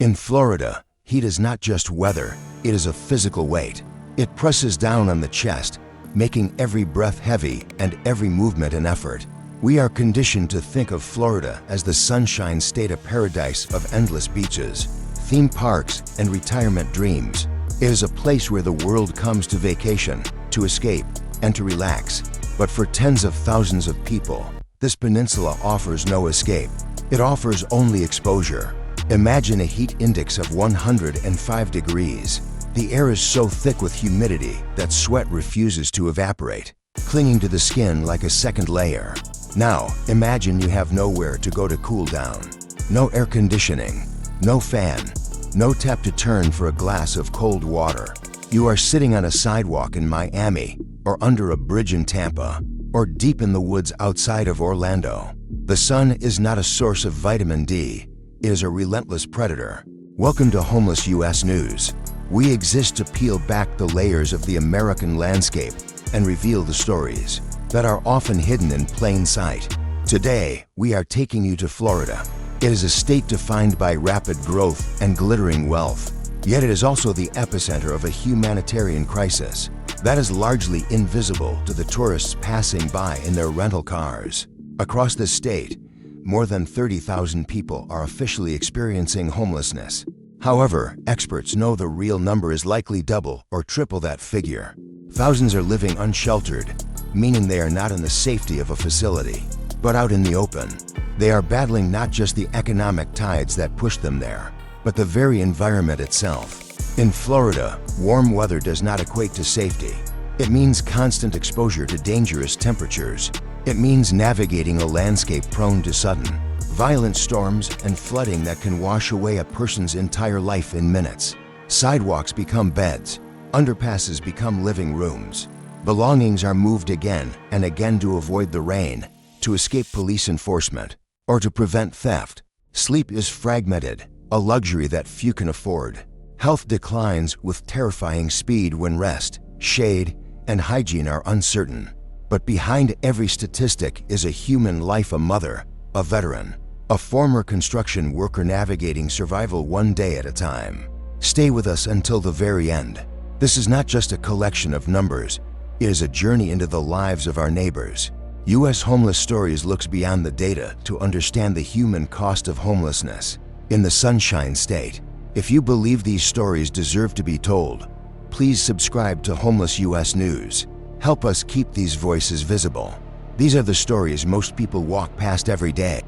In Florida, heat is not just weather, it is a physical weight. It presses down on the chest, making every breath heavy and every movement an effort. We are conditioned to think of Florida as the sunshine state, a paradise of endless beaches, theme parks, and retirement dreams. It is a place where the world comes to vacation, to escape, and to relax. But for tens of thousands of people, this peninsula offers no escape. It offers only exposure. Imagine a heat index of 105 degrees. The air is so thick with humidity that sweat refuses to evaporate, clinging to the skin like a second layer. Now, imagine you have nowhere to go to cool down. No air conditioning, no fan, no tap to turn for a glass of cold water. You are sitting on a sidewalk in Miami, or under a bridge in Tampa, or deep in the woods outside of Orlando. The sun is not a source of vitamin D, it is a relentless predator. Welcome to Homeless US News. We exist to peel back the layers of the American landscape and reveal the stories that are often hidden in plain sight. Today, we are taking you to Florida. It is a state defined by rapid growth and glittering wealth, yet it is also the epicenter of a humanitarian crisis that is largely invisible to the tourists passing by in their rental cars. Across the state, more than 30,000 people are officially experiencing homelessness. However, experts know the real number is likely double or triple that figure. Thousands are living unsheltered, meaning they are not in the safety of a facility, but out in the open. They are battling not just the economic tides that push them there, but the very environment itself. In Florida, warm weather does not equate to safety. It means constant exposure to dangerous temperatures. It means navigating a landscape prone to sudden, violent storms and flooding that can wash away a person's entire life in minutes. Sidewalks become beds, underpasses become living rooms. Belongings are moved again and again to avoid the rain, to escape police enforcement, or to prevent theft. Sleep is fragmented, a luxury that few can afford. Health declines with terrifying speed when rest, shade, and hygiene are uncertain. But behind every statistic is a human life, a mother, a veteran, a former construction worker navigating survival one day at a time. Stay with us until the very end. This is not just a collection of numbers, it is a journey into the lives of our neighbors. U.S. Homeless Stories looks beyond the data to understand the human cost of homelessness in the Sunshine State. If you believe these stories deserve to be told, please subscribe to Homeless US News. Help us keep these voices visible. These are the stories most people walk past every day.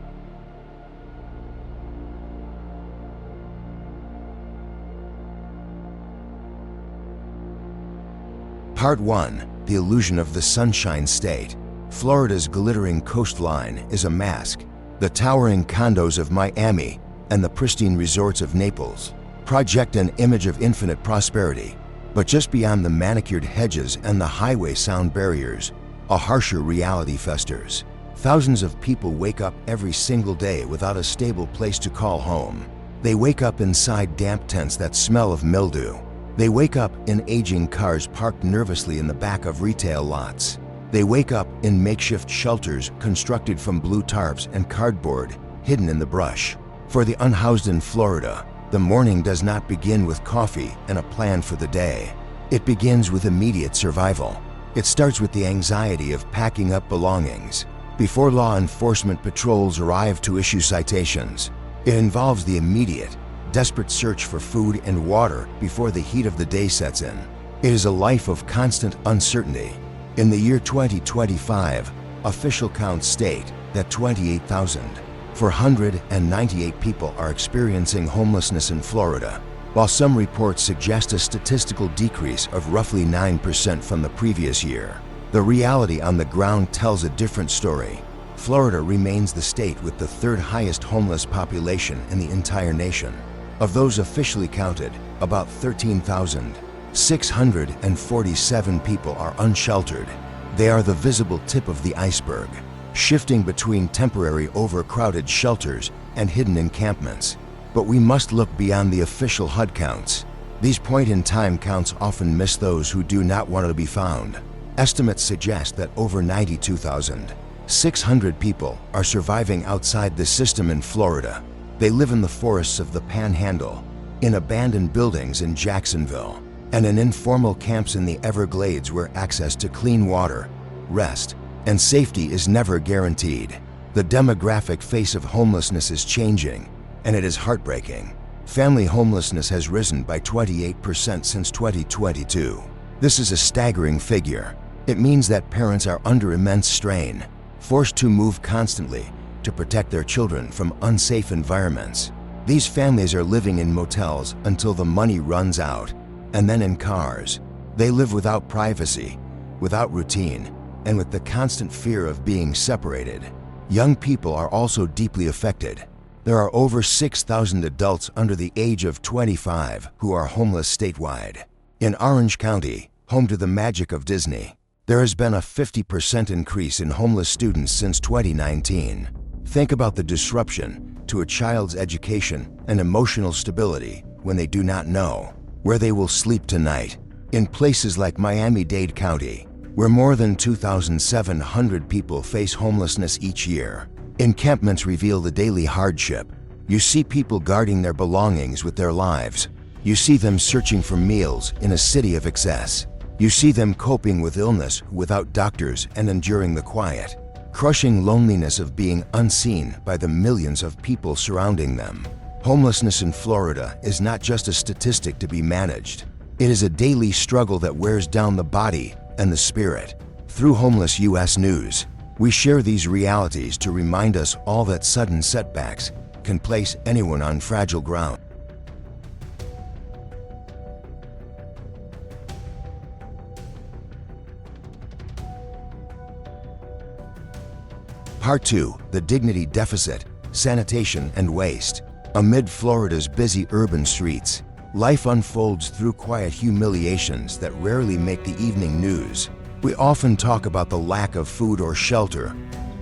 Part 1. The Illusion of the Sunshine State. Florida's glittering coastline is a mask. The towering condos of Miami and the pristine resorts of Naples project an image of infinite prosperity. But just beyond the manicured hedges and the highway sound barriers, a harsher reality festers. Thousands of people wake up every single day without a stable place to call home. They wake up inside damp tents that smell of mildew. They wake up in aging cars parked nervously in the back of retail lots. They wake up in makeshift shelters constructed from blue tarps and cardboard hidden in the brush. For the unhoused in Florida, the morning does not begin with coffee and a plan for the day. It begins with immediate survival. It starts with the anxiety of packing up belongings before law enforcement patrols arrive to issue citations. It involves the immediate, desperate search for food and water before the heat of the day sets in. It is a life of constant uncertainty. In the year 2025, official counts state that 28,498 people are experiencing homelessness in Florida, while some reports suggest a statistical decrease of roughly 9% from the previous year. The reality on the ground tells a different story. Florida remains the state with the third highest homeless population in the entire nation. Of those officially counted, about 13,647 people are unsheltered. They are the visible tip of the iceberg, shifting between temporary overcrowded shelters and hidden encampments. But we must look beyond the official HUD counts. These point-in-time counts often miss those who do not want to be found. Estimates suggest that over 92,600 people are surviving outside the system in Florida. They live in the forests of the Panhandle, in abandoned buildings in Jacksonville, and in informal camps in the Everglades where access to clean water, rest, and safety is never guaranteed. The demographic face of homelessness is changing, and it is heartbreaking. Family homelessness has risen by 28% since 2022. This is a staggering figure. It means that parents are under immense strain, forced to move constantly to protect their children from unsafe environments. These families are living in motels until the money runs out, and then in cars. They live without privacy, without routine, and with the constant fear of being separated. Young people are also deeply affected. There are over 6,000 adults under the age of 25 who are homeless statewide. In Orange County, home to the magic of Disney, there has been a 50% increase in homeless students since 2019. Think about the disruption to a child's education and emotional stability when they do not know where they will sleep tonight. In places like Miami-Dade County, where more than 2,700 people face homelessness each year, encampments reveal the daily hardship. You see people guarding their belongings with their lives. You see them searching for meals in a city of excess. You see them coping with illness without doctors and enduring the quiet, crushing loneliness of being unseen by the millions of people surrounding them. Homelessness in Florida is not just a statistic to be managed. It is a daily struggle that wears down the body and the spirit. Through Homeless U.S. News, we share these realities to remind us all that sudden setbacks can place anyone on fragile ground. Part 2. The Dignity Deficit, Sanitation and Waste. Amid Florida's busy urban streets, life unfolds through quiet humiliations that rarely make the evening news. We often talk about the lack of food or shelter,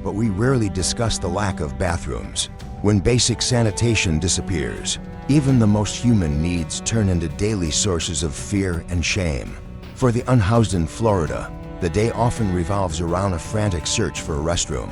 but we rarely discuss the lack of bathrooms. When basic sanitation disappears, even the most human needs turn into daily sources of fear and shame. For the unhoused in Florida, the day often revolves around a frantic search for a restroom.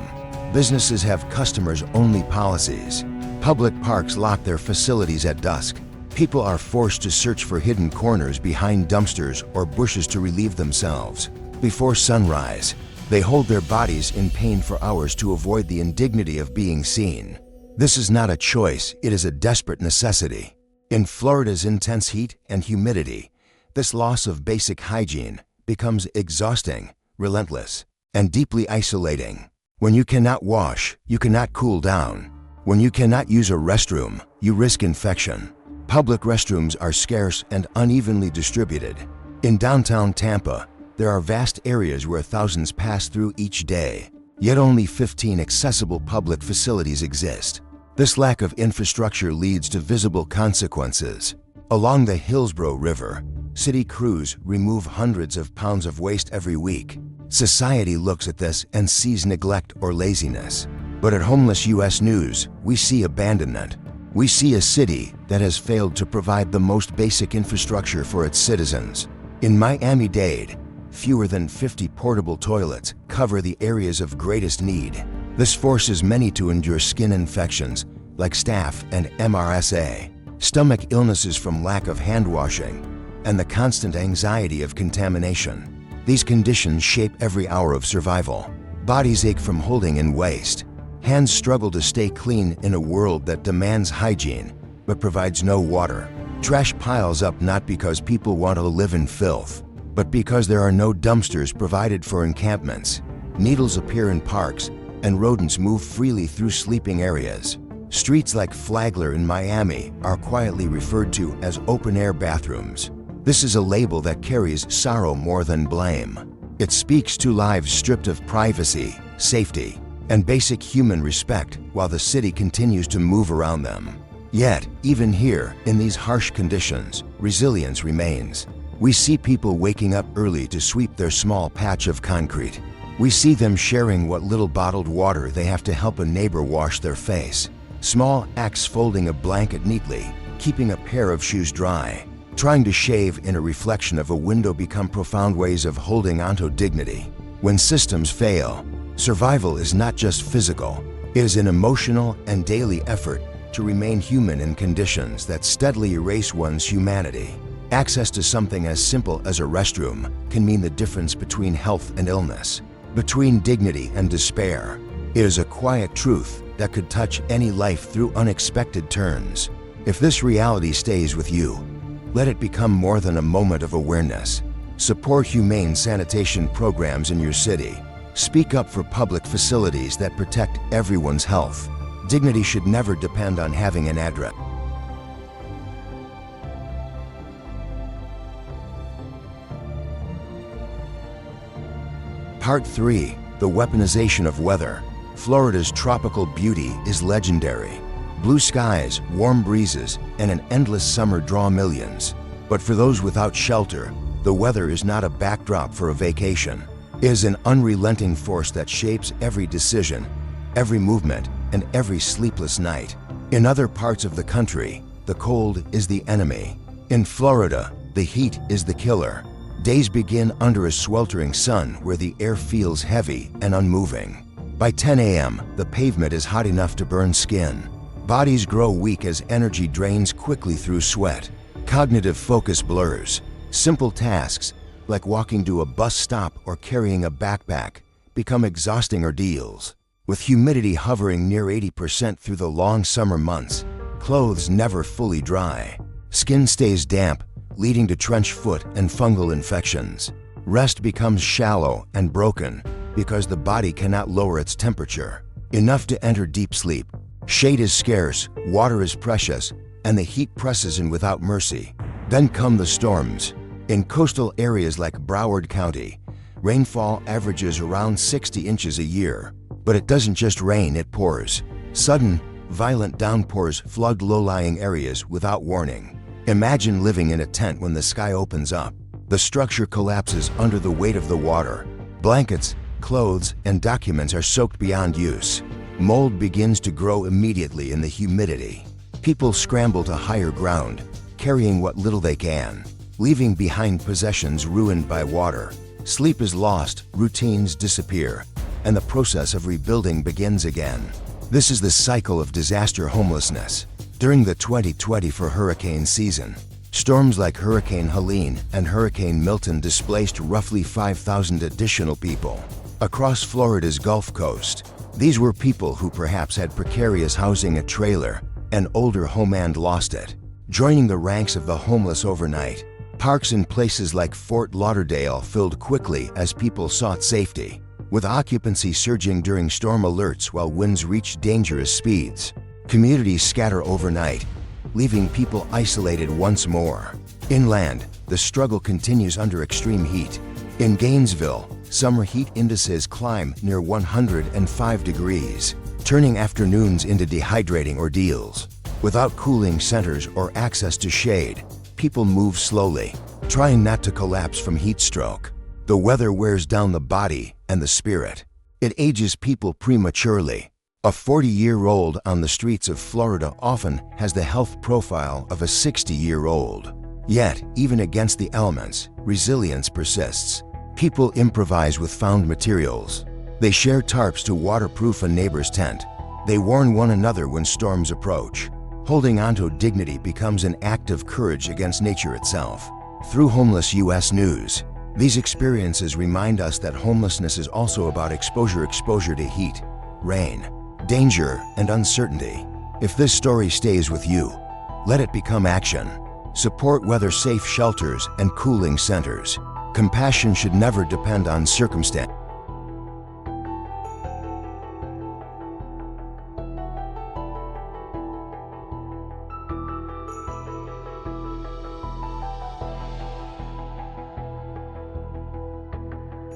Businesses have customers-only policies. Public parks lock their facilities at dusk. People are forced to search for hidden corners behind dumpsters or bushes to relieve themselves. Before sunrise, they hold their bodies in pain for hours to avoid the indignity of being seen. This is not a choice, it is a desperate necessity. In Florida's intense heat and humidity, this loss of basic hygiene becomes exhausting, relentless, and deeply isolating. When you cannot wash, you cannot cool down. When you cannot use a restroom, you risk infection. Public restrooms are scarce and unevenly distributed. In downtown Tampa, there are vast areas where thousands pass through each day, yet only 15 accessible public facilities exist. This lack of infrastructure leads to visible consequences. Along the Hillsborough River, city crews remove hundreds of pounds of waste every week. Society looks at this and sees neglect or laziness. But at Homeless U.S. News, we see abandonment. We see a city that has failed to provide the most basic infrastructure for its citizens. In Miami-Dade, fewer than 50 portable toilets cover the areas of greatest need. This forces many to endure skin infections like staph and MRSA, stomach illnesses from lack of hand washing, and the constant anxiety of contamination. These conditions shape every hour of survival. Bodies ache from holding in waste. Hands struggle to stay clean in a world that demands hygiene but provides no water. Trash piles up not because people want to live in filth, but because there are no dumpsters provided for encampments. Needles appear in parks, and rodents move freely through sleeping areas. Streets like Flagler in Miami are quietly referred to as open-air bathrooms. This is a label that carries sorrow more than blame. It speaks to lives stripped of privacy, safety, and basic human respect while the city continues to move around them. Yet, even here, in these harsh conditions, resilience remains. We see people waking up early to sweep their small patch of concrete. We see them sharing what little bottled water they have to help a neighbor wash their face. Small acts folding a blanket neatly, keeping a pair of shoes dry. Trying to shave in a reflection of a window become profound ways of holding onto dignity. When systems fail, survival is not just physical, it is an emotional and daily effort to remain human in conditions that steadily erase one's humanity. Access to something as simple as a restroom can mean the difference between health and illness, between dignity and despair. It is a quiet truth that could touch any life through unexpected turns. If this reality stays with you, let it become more than a moment of awareness. Support humane sanitation programs in your city. Speak up for public facilities that protect everyone's health. Dignity should never depend on having an address. Part 3. The weaponization of weather. Florida's tropical beauty is legendary. Blue skies, warm breezes, and an endless summer draw millions. But for those without shelter, the weather is not a backdrop for a vacation. It is an unrelenting force that shapes every decision, every movement, and every sleepless night. In other parts of the country, the cold is the enemy. In Florida, the heat is the killer. Days begin under a sweltering sun where the air feels heavy and unmoving. By 10 a.m., the pavement is hot enough to burn skin. Bodies grow weak as energy drains quickly through sweat. Cognitive focus blurs. Simple tasks, like walking to a bus stop or carrying a backpack, become exhausting ordeals. With humidity hovering near 80% through the long summer months, clothes never fully dry. Skin stays damp, leading to trench foot and fungal infections. Rest becomes shallow and broken because the body cannot lower its temperature enough to enter deep sleep. Shade is scarce, water is precious, and the heat presses in without mercy. Then come the storms. In coastal areas like Broward County, rainfall averages around 60 inches a year. But it doesn't just rain, it pours. Sudden, violent downpours flood low-lying areas without warning. Imagine living in a tent when the sky opens up. The structure collapses under the weight of the water. Blankets, clothes, and documents are soaked beyond use. Mold begins to grow immediately in the humidity. People scramble to higher ground, carrying what little they can, leaving behind possessions ruined by water. Sleep is lost, routines disappear, and the process of rebuilding begins again. This is the cycle of disaster homelessness. During the 2024 hurricane season, storms like Hurricane Helene and Hurricane Milton displaced roughly 5,000 additional people across Florida's Gulf Coast. These were people who perhaps had precarious housing, a trailer, an older home, and lost it. Joining the ranks of the homeless overnight, parks in places like Fort Lauderdale filled quickly as people sought safety, with occupancy surging during storm alerts while winds reached dangerous speeds. Communities scatter overnight, leaving people isolated once more. Inland, the struggle continues under extreme heat. In Gainesville, summer heat indices climb near 105 degrees, turning afternoons into dehydrating ordeals. Without cooling centers or access to shade, people move slowly, trying not to collapse from heat stroke. The weather wears down the body and the spirit. It ages people prematurely. A 40-year-old on the streets of Florida often has the health profile of a 60-year-old. Yet, even against the elements, resilience persists. People improvise with found materials. They share tarps to waterproof a neighbor's tent. They warn one another when storms approach. Holding onto dignity becomes an act of courage against nature itself. Through Homeless U.S. News, these experiences remind us that homelessness is also about exposure to heat, rain, danger, and uncertainty. If this story stays with you, let it become action. Support weather-safe shelters and cooling centers. Compassion should never depend on circumstance.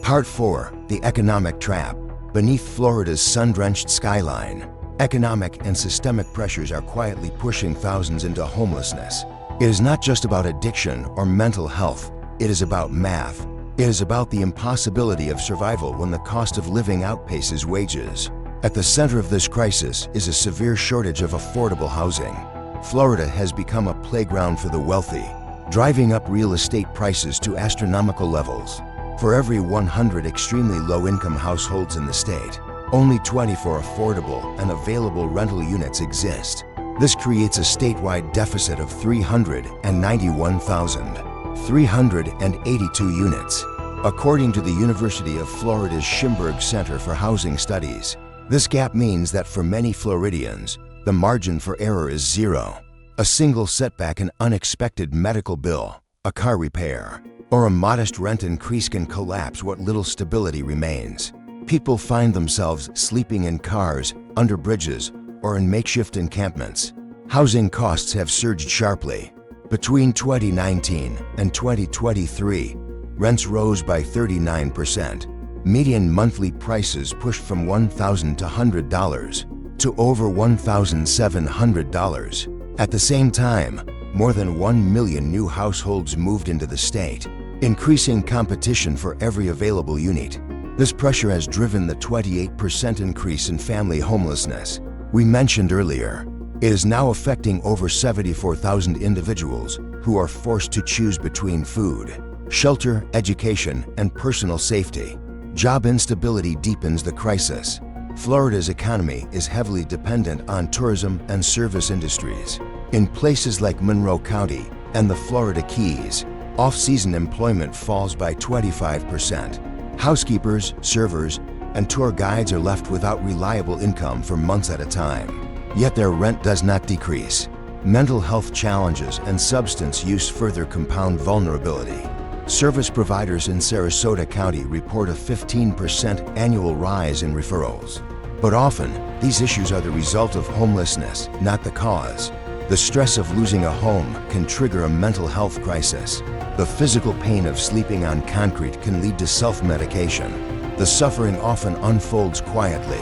Part 4. The Economic Trap. Beneath Florida's sun-drenched skyline, economic and systemic pressures are quietly pushing thousands into homelessness. It is not just about addiction or mental health. It is about math. It is about the impossibility of survival when the cost of living outpaces wages. At the center of this crisis is a severe shortage of affordable housing. Florida has become a playground for the wealthy, driving up real estate prices to astronomical levels. For every 100 extremely low-income households in the state, only 24 affordable and available rental units exist. This creates a statewide deficit of 391,382 units. According to the University of Florida's Schimberg Center for Housing Studies, this gap means that for many Floridians, the margin for error is zero. A single setback, an unexpected medical bill, a car repair, or a modest rent increase can collapse what little stability remains. People find themselves sleeping in cars, under bridges, or in makeshift encampments. Housing costs have surged sharply. Between 2019 and 2023, rents rose by 39%. Median monthly prices pushed from $1,000 to $100 to over $1,700. At the same time, more than 1 million new households moved into the state, increasing competition for every available unit. This pressure has driven the 28% increase in family homelessness we mentioned earlier. It is now affecting over 74,000 individuals who are forced to choose between food, shelter, education, and personal safety. Job instability deepens the crisis. Florida's economy is heavily dependent on tourism and service industries. In places like Monroe County and the Florida Keys, off-season employment falls by 25%. Housekeepers, servers, and tour guides are left without reliable income for months at a time. Yet their rent does not decrease. Mental health challenges and substance use further compound vulnerability. Service providers in Sarasota County report a 15% annual rise in referrals. But often, these issues are the result of homelessness, not the cause. The stress of losing a home can trigger a mental health crisis. The physical pain of sleeping on concrete can lead to self-medication. The suffering often unfolds quietly.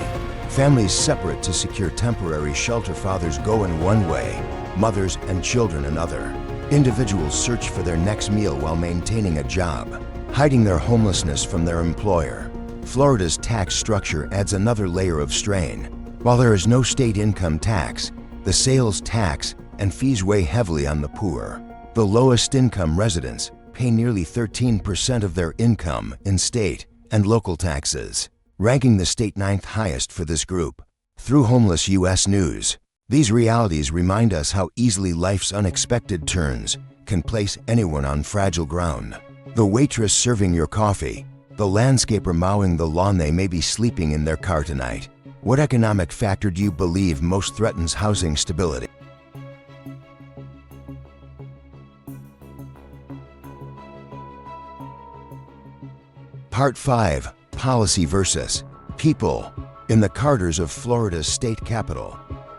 Families separate to secure temporary shelter. Fathers go in one way, mothers and children another. Individuals search for their next meal while maintaining a job, hiding their homelessness from their employer. Florida's tax structure adds another layer of strain. While there is no state income tax, the sales tax and fees weigh heavily on the poor. The lowest income residents pay nearly 13% of their income in state and local taxes, ranking the state 9th highest for this group. Through Homeless U.S. News, these realities remind us how easily life's unexpected turns can place anyone on fragile ground. The waitress serving your coffee, the landscaper mowing the lawn, they may be sleeping in their car tonight. What economic factor do you believe most threatens housing stability? Part 5. Policy versus people. In the corridors of Florida's state capital,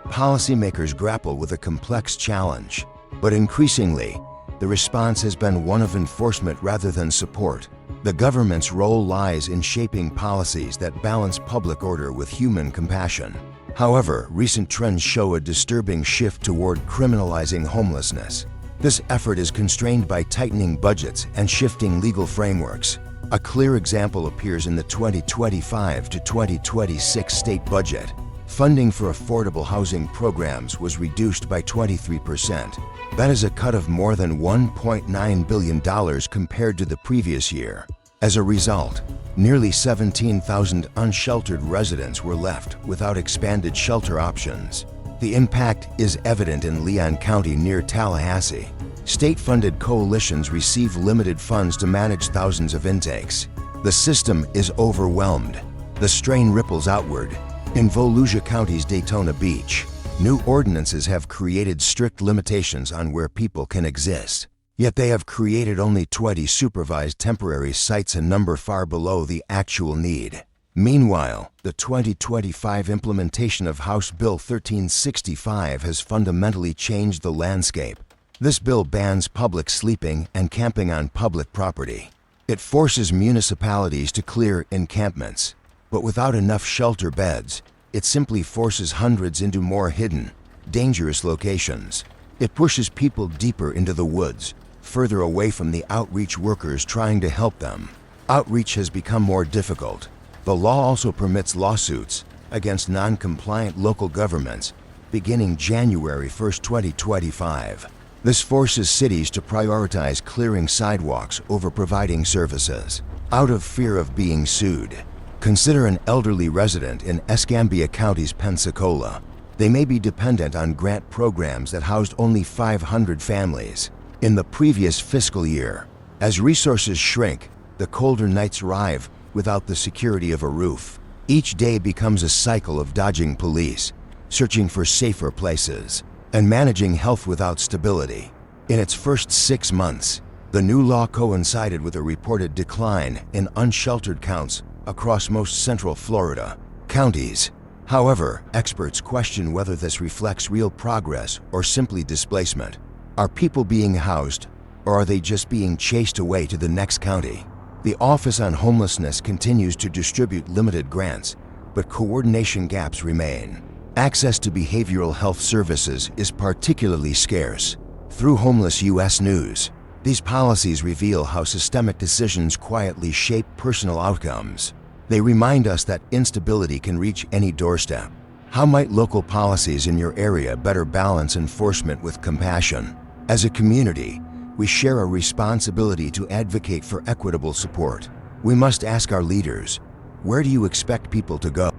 policymakers grapple with a complex challenge, but increasingly, the response has been one of enforcement rather than support. The government's role lies in shaping policies that balance public order with human compassion. However, recent trends show a disturbing shift toward criminalizing homelessness. This effort is constrained by tightening budgets and shifting legal frameworks. A clear example appears in the 2025 to 2026 state budget. Funding for affordable housing programs was reduced by 23%. That is a cut of more than $1.9 billion compared to the previous year. As a result, nearly 17,000 unsheltered residents were left without expanded shelter options. The impact is evident in Leon County near Tallahassee. State-funded coalitions receive limited funds to manage thousands of intakes. The system is overwhelmed. The strain ripples outward. In Volusia County's Daytona Beach, new ordinances have created strict limitations on where people can exist. Yet they have created only 20 supervised temporary sites, a number far below the actual need. Meanwhile, the 2025 implementation of House Bill 1365 has fundamentally changed the landscape. This bill bans public sleeping and camping on public property. It forces municipalities to clear encampments, but without enough shelter beds, it simply forces hundreds into more hidden, dangerous locations. It pushes people deeper into the woods, further away from the outreach workers trying to help them. Outreach has become more difficult. The law also permits lawsuits against non-compliant local governments beginning January 1, 2025. This forces cities to prioritize clearing sidewalks over providing services, out of fear of being sued. Consider an elderly resident in Escambia County's Pensacola. They may be dependent on grant programs that housed only 500 families in the previous fiscal year. As resources shrink, the colder nights arrive without the security of a roof. Each day becomes a cycle of dodging police, searching for safer places, and managing health without stability. In its first 6 months, the new law coincided with a reported decline in unsheltered counts across most central Florida counties. However, experts question whether this reflects real progress or simply displacement. Are people being housed, or are they just being chased away to the next county? The Office on Homelessness continues to distribute limited grants, but coordination gaps remain. Access to behavioral health services is particularly scarce. Through Homeless U.S. News, these policies reveal how systemic decisions quietly shape personal outcomes. They remind us that instability can reach any doorstep. How might local policies in your area better balance enforcement with compassion? As a community, we share a responsibility to advocate for equitable support. We must ask our leaders, where do you expect people to go?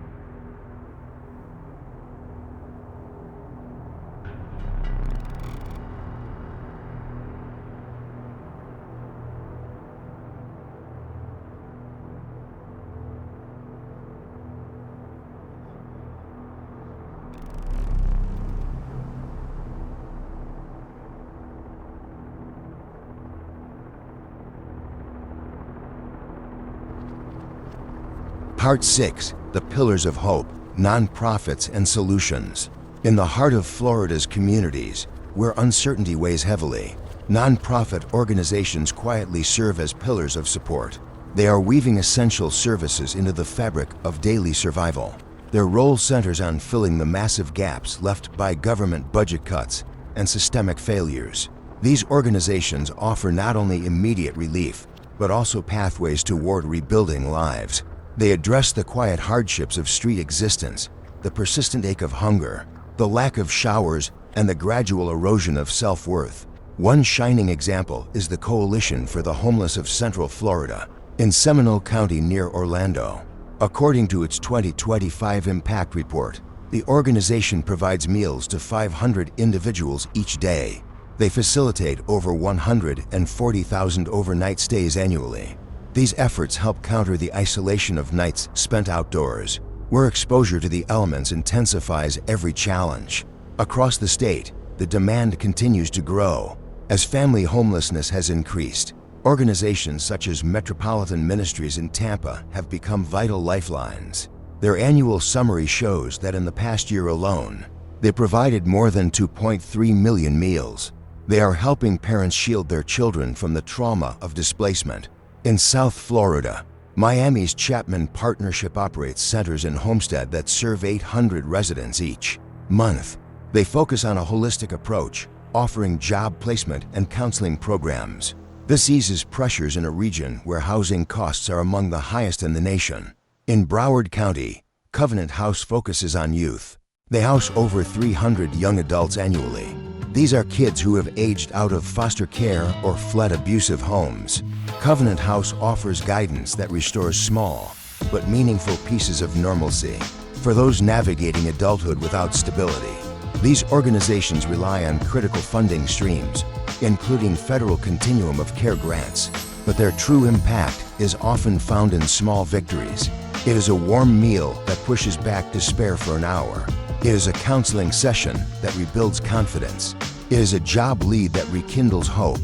Part 6, The Pillars of Hope, Nonprofits and Solutions. In the heart of Florida's communities, where uncertainty weighs heavily, nonprofit organizations quietly serve as pillars of support. They are weaving essential services into the fabric of daily survival. Their role centers on filling the massive gaps left by government budget cuts and systemic failures. These organizations offer not only immediate relief, but also pathways toward rebuilding lives. They address the quiet hardships of street existence, the persistent ache of hunger, the lack of showers, and the gradual erosion of self-worth. One shining example is the Coalition for the Homeless of Central Florida, in Seminole County near Orlando. According to its 2025 Impact Report, the organization provides meals to 500 individuals each day. They facilitate over 140,000 overnight stays annually. These efforts help counter the isolation of nights spent outdoors, where exposure to the elements intensifies every challenge. Across the state, the demand continues to grow. As family homelessness has increased, organizations such as Metropolitan Ministries in Tampa have become vital lifelines. Their annual summary shows that in the past year alone, they provided more than 2.3 million meals. They are helping parents shield their children from the trauma of displacement. In South Florida, Miami's Chapman Partnership operates centers in Homestead that serve 800 residents each month. They focus on a holistic approach, offering job placement and counseling programs. This eases pressures in a region where housing costs are among the highest in the nation. In Broward County, Covenant House focuses on youth. They house over 300 young adults annually. These are kids who have aged out of foster care or fled abusive homes. Covenant House offers guidance that restores small but meaningful pieces of normalcy for those navigating adulthood without stability. These organizations rely on critical funding streams, including federal continuum of care grants, but their true impact is often found in small victories. It is a warm meal that pushes back despair for an hour. It is a counseling session that rebuilds confidence. It is a job lead that rekindles hope.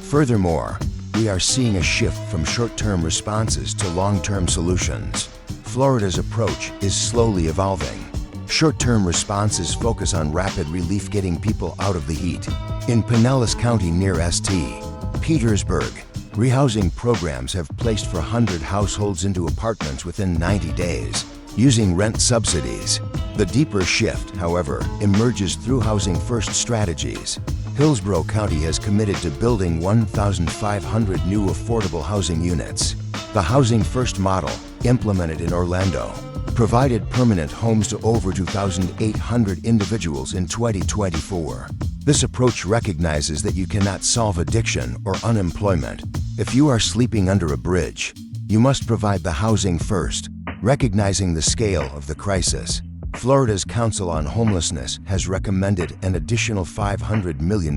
Furthermore, we are seeing a shift from short-term responses to long-term solutions. Florida's approach is slowly evolving. Short-term responses focus on rapid relief, getting people out of the heat. In Pinellas County near St. Petersburg, rehousing programs have placed 400 households into apartments within 90 days, using rent subsidies. The deeper shift, however, emerges through housing first strategies. Hillsborough County has committed to building 1,500 new affordable housing units. The Housing First model, implemented in Orlando, provided permanent homes to over 2,800 individuals in 2024. This approach recognizes that you cannot solve addiction or unemployment. If you are sleeping under a bridge, you must provide the housing first, recognizing the scale of the crisis. Florida's Council on Homelessness has recommended an additional $500 million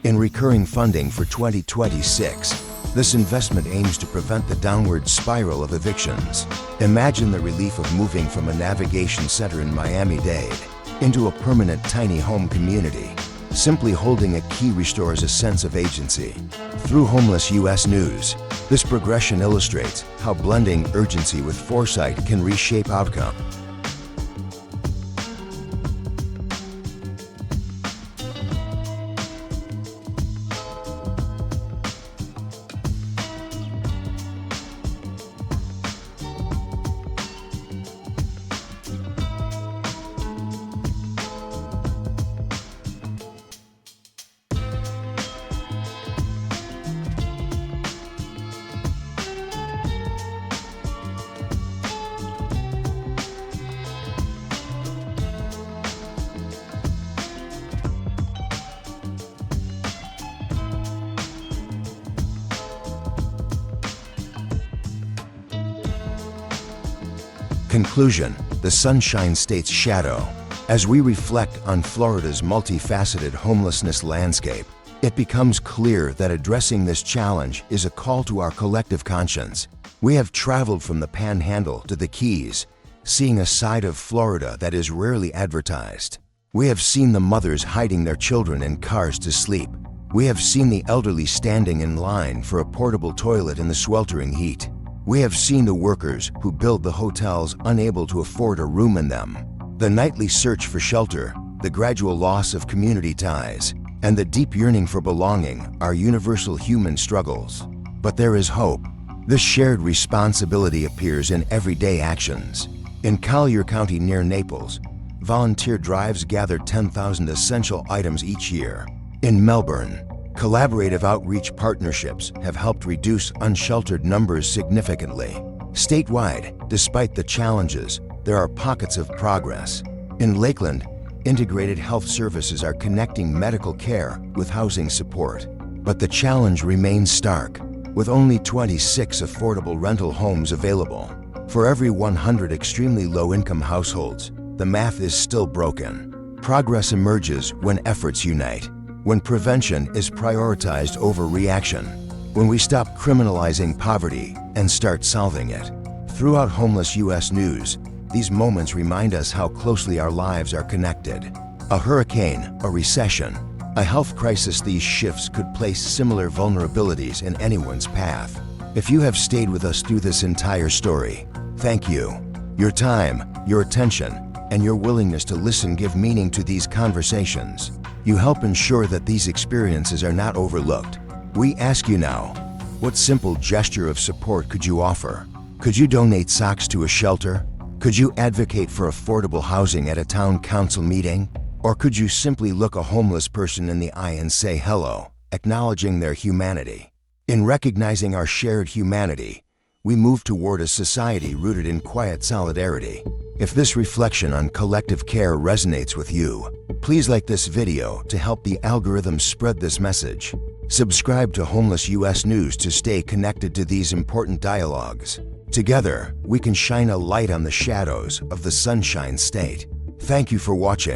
in recurring funding for 2026. This investment aims to prevent the downward spiral of evictions. Imagine the relief of moving from a navigation center in Miami-Dade into a permanent tiny home community. Simply holding a key restores a sense of agency. Through Homeless US News, this progression illustrates how blending urgency with foresight can reshape outcome. Conclusion: the Sunshine State's shadow. As we reflect on Florida's multifaceted homelessness landscape, it becomes clear that addressing this challenge is a call to our collective conscience. We have traveled from the Panhandle to the Keys, seeing a side of Florida that is rarely advertised. We have seen the mothers hiding their children in cars to sleep. We have seen the elderly standing in line for a portable toilet in the sweltering heat. We have seen the workers who build the hotels unable to afford a room in them. The nightly search for shelter, the gradual loss of community ties, and the deep yearning for belonging are universal human struggles. But there is hope. This shared responsibility appears in everyday actions. In Collier County near Naples, volunteer drives gather 10,000 essential items each year. In Melbourne, collaborative outreach partnerships have helped reduce unsheltered numbers significantly. Statewide, despite the challenges, there are pockets of progress. In Lakeland, integrated health services are connecting medical care with housing support. But the challenge remains stark, with only 26 affordable rental homes available. For every 100 extremely low-income households, the math is still broken. Progress emerges when efforts unite. When prevention is prioritized over reaction, when we stop criminalizing poverty and start solving it. Throughout Homeless US News, these moments remind us how closely our lives are connected. A hurricane, a recession, a health crisis, these shifts could place similar vulnerabilities in anyone's path. If you have stayed with us through this entire story, thank you. Your time, your attention, and your willingness to listen give meaning to these conversations. You help ensure that these experiences are not overlooked. We ask you now, what simple gesture of support could you offer? Could you donate socks to a shelter? Could you advocate for affordable housing at a town council meeting? Or could you simply look a homeless person in the eye and say hello, acknowledging their humanity? In recognizing our shared humanity, we move toward a society rooted in quiet solidarity. If this reflection on collective care resonates with you, please like this video to help the algorithm spread this message. Subscribe to Homeless US News to stay connected to these important dialogues. Together, we can shine a light on the shadows of the Sunshine State. Thank you for watching.